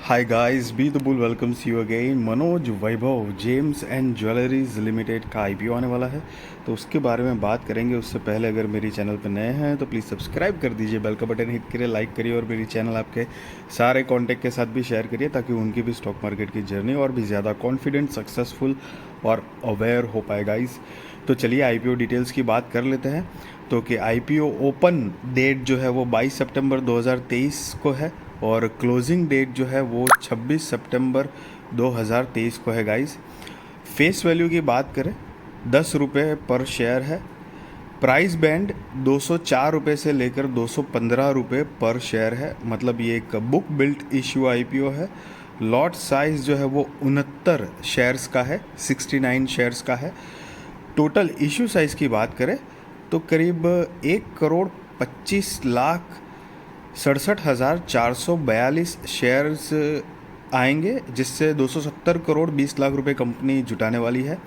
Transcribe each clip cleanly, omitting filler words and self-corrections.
Hi guys, Be the Bull welcomes you again। Manoj Vaibhav James and jewelleries limited का IPO आने वाला है, तो उसके बारे में बात करेंगे। उससे पहले अगर मेरी चैनल पर नए हैं तो प्लीज़ सब्सक्राइब कर दीजिए, बेल का बटन हिट करिए, लाइक करिए और मेरी चैनल आपके सारे कॉन्टैक्ट के साथ भी शेयर करिए ताकि उनकी भी स्टॉक मार्केट की जर्नी और भी ज़्यादा कॉन्फिडेंट, सक्सेसफुल और अवेयर हो पाए गाइस। तो चलिए आईपीओ डिटेल्स की बात कर लेते हैं। तो कि आईपीओ ओपन डेट जो है वो 22 सितंबर 2023 को है और क्लोजिंग डेट जो है वो 26 सितंबर 2023 को है गाइस। फेस वैल्यू की बात करें 10 रुपये पर शेयर है। प्राइस बैंड 204 रुपये से लेकर 215 रुपये पर शेयर है, मतलब ये एक बुक बिल्ट इश्यू आईपीओ है। लॉट साइज जो है वो 69 शेयर्स का है, 69 शेयर्स का है। टोटल इश्यू साइज़ की बात करें तो करीब 1,25,67,442 शेयर्स आएंगे, जिससे 270 करोड़ 20 लाख रुपए कंपनी जुटाने वाली है।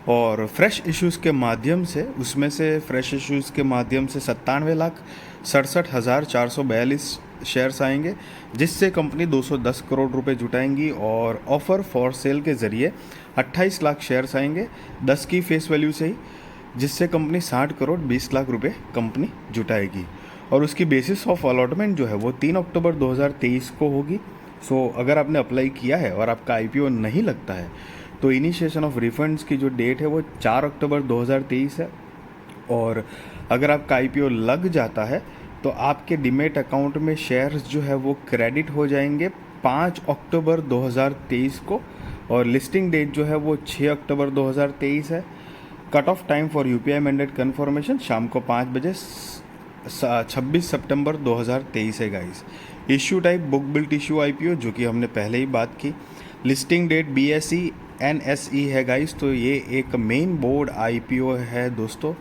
और फ्रेश इश्यूज़ के माध्यम से उसमें से फ्रेश इश्यूज़ के माध्यम से 97,67,442 शेयर्स आएंगे, जिससे कंपनी 210 करोड़ रुपए जुटाएंगी। और ऑफ़र फॉर सेल के ज़रिए 28 लाख शेयर्स आएंगे 10 की फेस वैल्यू से ही, जिससे कंपनी 60 करोड़ 20 लाख रुपए कंपनी जुटाएगी। और उसकी बेसिस ऑफ अलॉटमेंट जो है वो 3 अक्टूबर 2023 को होगी। सो अगर आपने अप्लाई किया है और आपका आईपीओ नहीं लगता है तो इनिशिएशन ऑफ रिफंड्स की जो डेट है वो 4 अक्टूबर 2023 है। और अगर आपका आईपीओ लग जाता है तो आपके डीमेट अकाउंट में शेयर्स जो है वो क्रेडिट हो जाएंगे 5 अक्टूबर 2023 को। और लिस्टिंग डेट जो है वो 6 अक्टूबर 2023 है। Cut off time for UPI mandate confirmation शाम को 5 बजे 26 सितंबर 2023 है guys. Issue type book built issue IPO, जो कि हमने पहले ही बात की। लिस्टिंग डेट बीएसई एनएसई है गाइस, तो ये एक मेन बोर्ड आईपीओ है दोस्तों।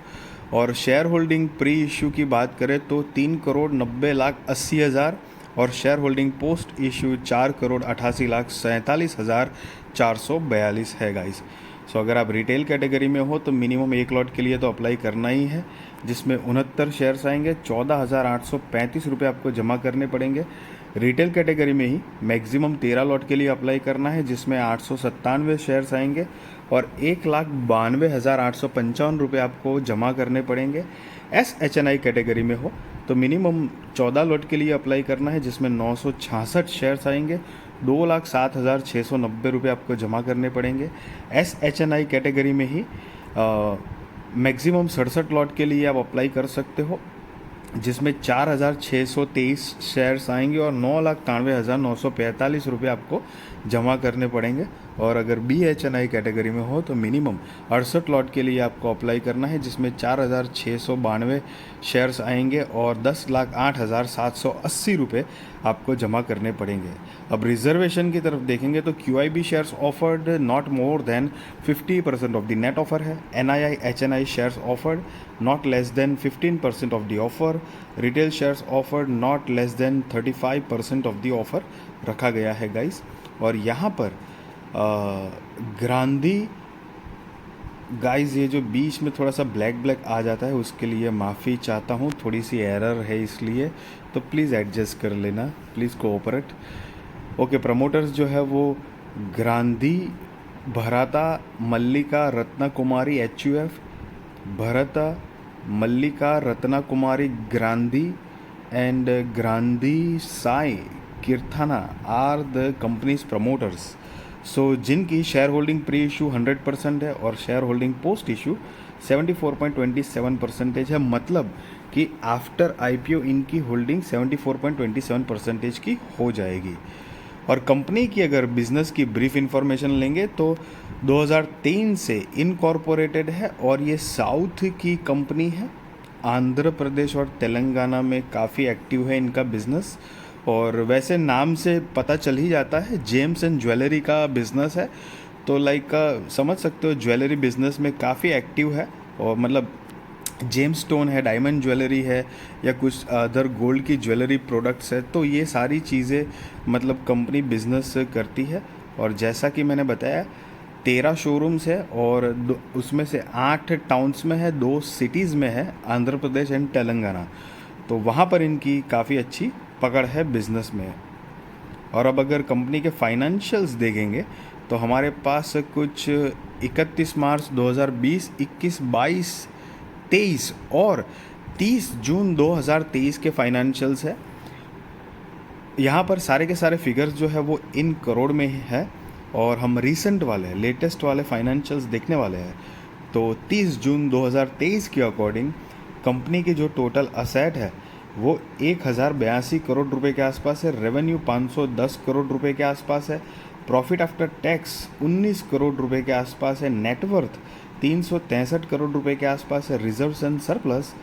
और शेयर होल्डिंग प्री इश्यू की बात करें तो 3,90,80,000 और शेयर होल्डिंग पोस्ट इश्यू 4,88,47,442 है गाइस। सो अगर आप रिटेल कैटेगरी में हो तो मिनिमम एक लॉट के लिए तो अप्लाई करना ही है, जिसमें 69 शेयर्स आएंगे, 14,835 रुपये आपको जमा करने पड़ेंगे। रिटेल कैटेगरी में ही मैक्सिमम 13 लॉट के लिए अप्लाई करना है, जिसमें 897 शेयर्स आएंगे और 1,92,855 रुपये आपको जमा करने पड़ेंगे। SHNI कैटेगरी में हो तो मिनिमम 14 लॉट के लिए अप्लाई करना है, जिसमें 966 शेयर्स आएंगे, 2,07,690 रुपये आपको जमा करने पड़ेंगे। SHNI कैटेगरी में ही मैक्सिमम 67 लॉट के लिए आप अप्लाई कर सकते हो, जिसमें 4,623 शेयर्स आएंगे और 9,93,945 रुपये आपको जमा करने पड़ेंगे। और अगर BHNI कैटेगरी में हो तो मिनिमम 68 लॉट के लिए आपको अप्लाई करना है, जिसमें 4,692 शेयर्स आएंगे और 10,08,780 रुपये आपको जमा करने पड़ेंगे। अब रिजर्वेशन की तरफ देखेंगे तो QIB shares offered not more than 50% of the net offer है। NII HNI shares offered not less than 15% of the offer. Retail shares offered not less than 35% of the offer रखा गया है गाइस। और यहाँ पर ग्रांधी गाइस, ये जो बीच में थोड़ा सा ब्लैक आ जाता है उसके लिए माफ़ी चाहता हूँ, थोड़ी सी एरर है इसलिए, तो प्लीज़ एडजस्ट कर लेना, प्लीज़ कोऑपरेट। ओके, प्रमोटर्स जो है वो ग्रांधी, भरता, Mallika, Ratna Kumari HUF, Bharata, Mallika, Ratna Kumari Grandhi and Grandhi Sai Keerthana are the companies promoters. So जिनकी शेयर होल्डिंग प्री इशू 100% है और शेयर होल्डिंग पोस्ट इशू 74.27% है, मतलब कि आफ्टर आईपीओ इनकी होल्डिंग 74.27% की हो जाएगी। और कंपनी की अगर बिजनेस की ब्रीफ इंफॉर्मेशन लेंगे तो 2003 से इनकॉर्पोरेटेड है और ये साउथ की कंपनी है। आंध्र प्रदेश और तेलंगाना में काफ़ी एक्टिव है इनका बिजनेस। और वैसे नाम से पता चल ही जाता है, जेम्स एंड ज्वेलरी का बिज़नेस है, तो लाइक समझ सकते हो ज्वेलरी बिज़नेस में काफ़ी एक्टिव है। और मतलब जेम्स स्टोन है, डायमंड ज्वेलरी है या कुछ अदर गोल्ड की ज्वेलरी प्रोडक्ट्स है, तो ये सारी चीज़ें मतलब कंपनी बिजनेस करती है। और जैसा कि मैंने बताया 13 शोरूम्स है और उसमें से 8 टाउन्स में है, 2 सिटीज़ में है, आंध्र प्रदेश एंड तेलंगाना। तो वहाँ पर इनकी काफ़ी अच्छी पकड़ है बिजनेस में। और अब अगर कंपनी के फाइनेंशियल्स देखेंगे तो हमारे पास कुछ 31 मार्च 2020, 21, 22, 23 और 30 जून 2023 के फाइनेंशियल्स है। यहाँ पर सारे के सारे फिगर्स जो है वो इन करोड़ में ही है और हम रीसेंट वाले लेटेस्ट वाले फाइनेंशियल्स देखने वाले हैं। तो 30 जून 2023 के अकॉर्डिंग कंपनी की जो टोटल असेट है वो 1082 करोड़ रुपए के आसपास है, रेवेन्यू 510 करोड़ रुपए के आसपास है, प्रॉफिट आफ्टर टैक्स 19 करोड़ रुपए के आसपास है, नेटवर्थ 363 करोड़ रुपए के आसपास है, रिजर्व्स एंड सरप्लस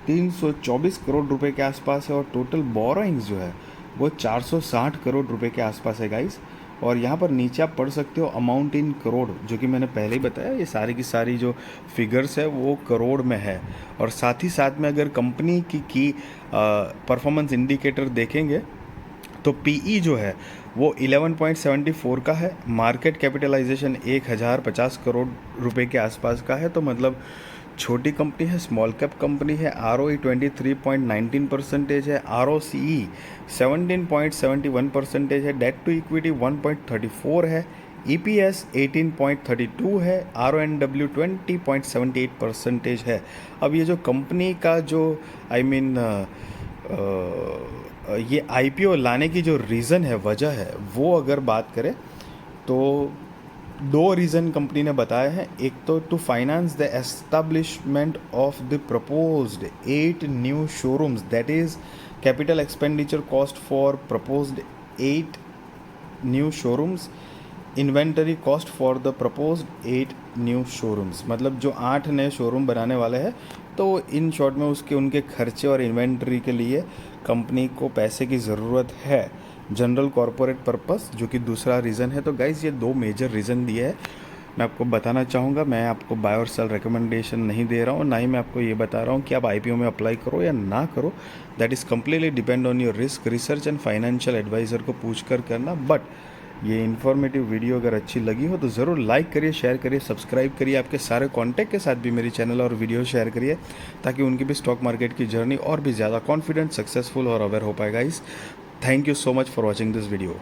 324 करोड़ रुपए के आसपास है और टोटल बोरोइंग्स जो है वो 460 करोड़ रुपए के आसपास है गाइस। और यहाँ पर नीचे आप पढ़ सकते हो अमाउंट इन करोड़, जो कि मैंने पहले ही बताया, ये सारी की सारी जो फिगर्स है वो करोड़ में है। और साथ ही साथ में अगर कंपनी की परफॉर्मेंस इंडिकेटर देखेंगे तो पीई जो है वो 11.74 का है, मार्केट कैपिटलाइजेशन 1050 करोड़ रुपए के आसपास का है। तो मतलब छोटी कंपनी है, स्मॉल कैप कंपनी है। ROE 23.19% है, ROCE 17.71% है, डेट टू इक्विटी 1.34 है, EPS 18.32 है, RONW 20.78% है। अब ये जो कंपनी का जो ये IPO लाने की जो रीज़न है, वजह है, वो अगर बात करें तो दो रीज़न कंपनी ने बताया है। एक तो to finance the establishment of the proposed 8 new showrooms, that is capital expenditure cost for proposed 8 new showrooms, inventory cost for the proposed 8 new showrooms. मतलब जो 8 नए शोरूम बनाने वाले हैं तो इन शॉर्ट में उनके खर्चे और इन्वेंटरी के लिए कंपनी को पैसे की ज़रूरत है, जनरल कॉरपोरेट पर्पस, जो कि दूसरा रीज़न है। तो गाइज़ ये दो मेजर रीज़न दिए है। मैं आपको बताना चाहूँगा, मैं आपको बाय और सेल रिकमेंडेशन नहीं दे रहा हूँ, ना ही मैं आपको ये बता रहा हूँ कि आप IPO में अप्लाई करो या ना करो। That is completely depend on your risk, research and financial adviser को पूछ कर करना। बट ये इन्फॉर्मेटिव वीडियो अगर अच्छी लगी हो तो ज़रूर लाइक करिए, शेयर करिए, सब्सक्राइब करिए, आपके सारे कॉन्टैक्ट के साथ भी मेरी चैनल और वीडियो शेयर करिए ताकि उनकी भी स्टॉक मार्केट की जर्नी और भी ज़्यादा कॉन्फिडेंट, सक्सेसफुल और अवेयर हो पाएगा। इस thank you so much for watching this video.